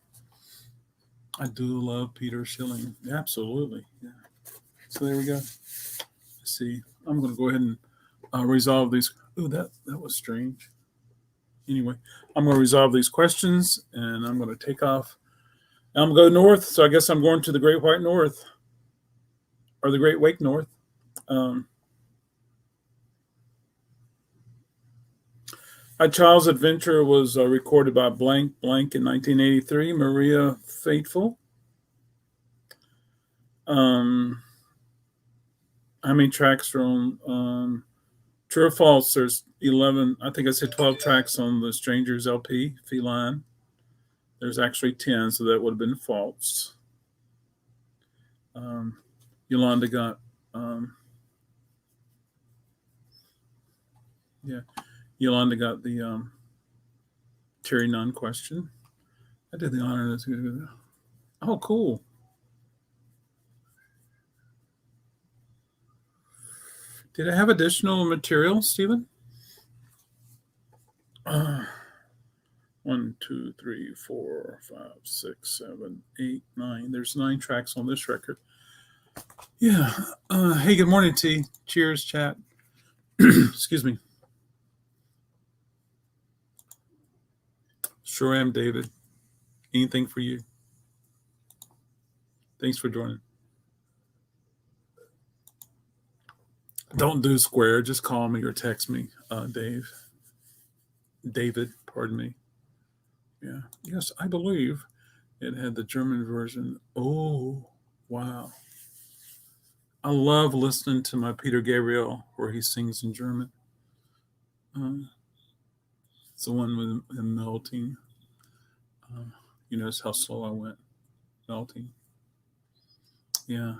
[SPEAKER 1] I do love Peter Schilling. Absolutely. Yeah. So there we go. Let's see. I'm going to go ahead and resolve these. Oh, that was strange. Anyway, I'm going to resolve these questions and I'm going to take off. I'm going to go north. So I guess I'm going to the Great White North or the Great Wake North. A Child's Adventure was recorded by blank blank in 1983. Maria Faithful. How many tracks are on True or False? There's 11. I think I said 12 tracks on the Strangers LP, Feline. There's actually 10, so that would have been false. Yolanda got Yolanda got the Terry Nunn question. I did the honor. Oh, cool. Did I have additional material, Stephen? 1, 2, 3, 4, 5, 6, 7, 8, 9. There's 9 tracks on this record. Yeah. Hey, good morning, T. Cheers, chat. Excuse me. Sure am, David. Anything for you. Thanks for joining. Don't do square. Just call me or text me, Dave. David, pardon me. Yeah. Yes, I believe It had the German version. Oh, wow. I love listening to my Peter Gabriel where he sings in German. It's the one with him melting. You notice how slow I went melting. Yeah.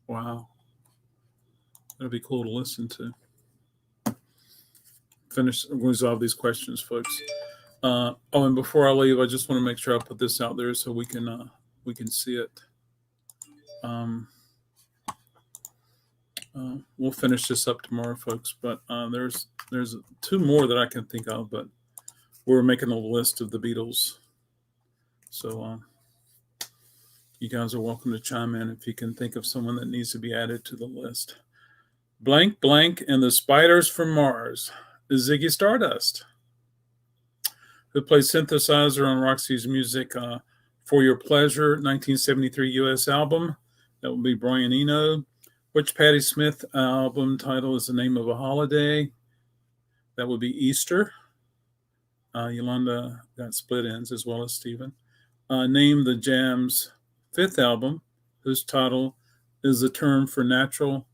[SPEAKER 1] Wow. That'd be cool to listen to. Finish resolve these questions, folks. And before I leave, I just want to make sure I put this out there so we can see it. We'll finish this up tomorrow, folks. But there's two more that I can think of, but we're making a list of the Beatles. So you guys are welcome to chime in if you can think of someone that needs to be added to the list. Blank Blank and the Spiders from Mars is Ziggy Stardust, who plays synthesizer on Roxy's Music For Your Pleasure 1973 U.S. album. That will be Brian Eno. Which Patti Smith album title is the name of a holiday? That would be Easter. Yolanda got split ends as well as Stephen. Name the Jam's fifth album, whose title is the term for natural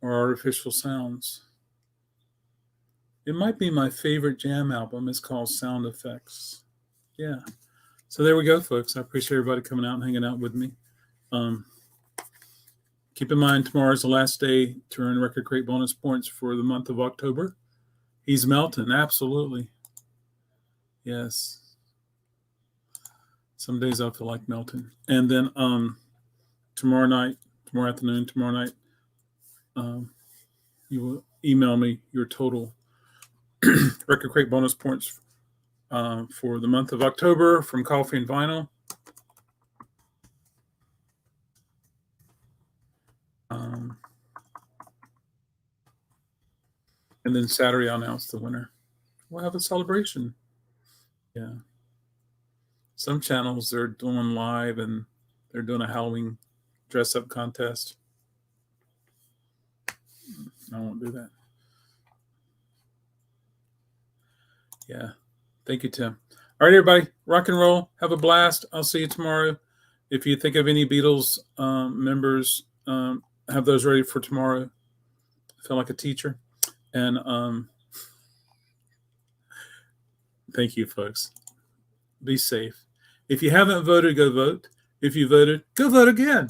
[SPEAKER 1] or artificial sounds. It might be my favorite Jam album. It's called Sound Effects. Yeah. So there we go, folks. I appreciate everybody coming out and hanging out with me. Keep in mind, tomorrow is the last day to earn Record Crate bonus points for the month of October. He's melting, absolutely. Yes. Some days I feel like melting. And then tomorrow afternoon, you will email me your total Record Crate bonus points for the month of October from Coffee and Vinyl. And then Saturday, I'll announce the winner. We'll have a celebration. Yeah. Some channels, they're doing live and they're doing a Halloween dress-up contest. I won't do that. Yeah. Thank you, Tim. All right, everybody. Rock and roll. Have a blast. I'll see you tomorrow. If you think of any Beatles members, have those ready for tomorrow. I feel like a teacher. And thank you, folks. Be safe. If you haven't voted, go vote. If you voted, go vote again.